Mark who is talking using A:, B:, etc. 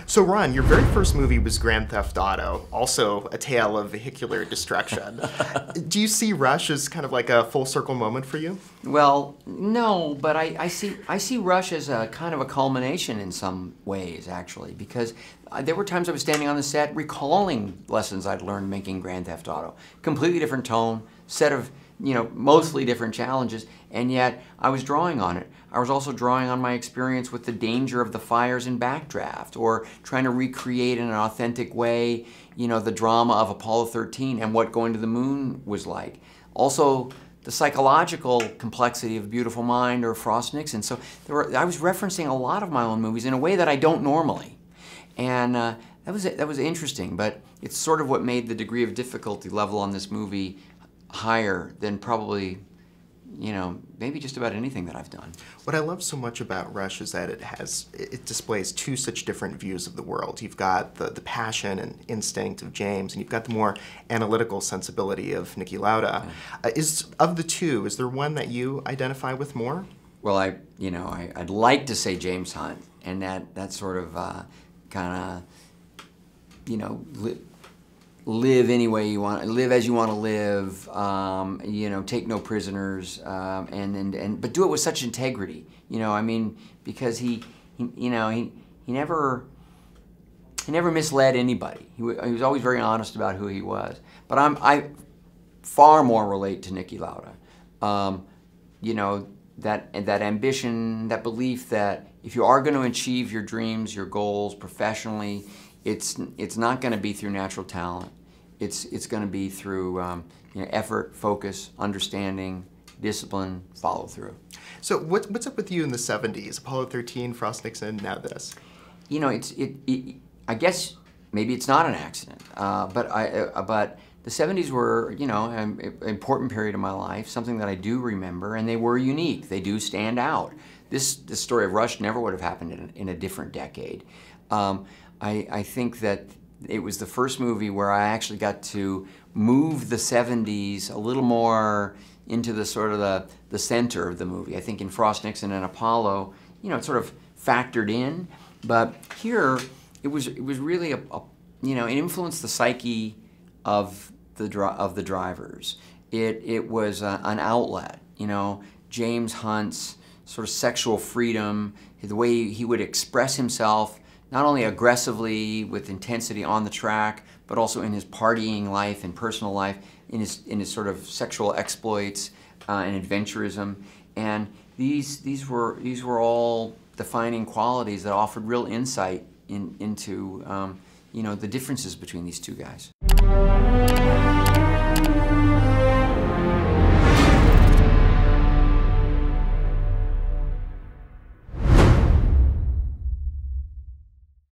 A: So Ron, your very first movie was Grand Theft Auto, also a tale of vehicular destruction. Do you see Rush as kind of like a full circle moment for you?
B: Well, no, but I see Rush as a kind of a culmination in some ways, actually, because there were times I was standing on the set recalling lessons I'd learned making Grand Theft Auto. Completely different tone, set of, mostly different challenges, and yet I was drawing on it. I was also drawing on my experience with the danger of the fires in Backdraft, or trying to recreate in an authentic way, the drama of Apollo 13 and what going to the moon was like. Also, the psychological complexity of Beautiful Mind or Frost Nixon. So I was referencing a lot of my own movies in a way that I don't normally. And that was interesting, but it's sort of what made the degree of difficulty level on this movie higher than probably, maybe just about anything that I've done.
A: What I love so much about Rush is that it displays two such different views of the world. You've got the passion and instinct of James, and you've got the more analytical sensibility of Niki Lauda. Of the two, is there one that you identify with more?
B: Well, I'd like to say James Hunt, and that sort of kind of, live any way you want, live as you want to live, take no prisoners, but do it with such integrity, because he never misled anybody. He was always very honest about who he was. But I far more relate to Niki Lauda. That ambition, that belief that if you are going to achieve your dreams, your goals professionally, it's not going to be through natural talent. It's going to be through effort, focus, understanding, discipline, follow through.
A: So what's up with you in the 70s? Apollo 13, Frost Nixon, now this.
B: I guess maybe it's not an accident, but the 70s were an important period of my life, something that I do remember, and they were unique. They do stand out. This story of Rush never would have happened in a different decade. I think that it was the first movie where I actually got to move the 70s a little more into the sort of the center of the movie. I think in Frost Nixon and Apollo, it sort of factored in, but here it was really it influenced the psyche of the drivers. It was an outlet. James Hunt's sort of sexual freedom, the way he would express himself, not only aggressively with intensity on the track, but also in his partying life and personal life, in his sort of sexual exploits and adventurism. And these were all defining qualities that offered real insight into the differences between these two guys.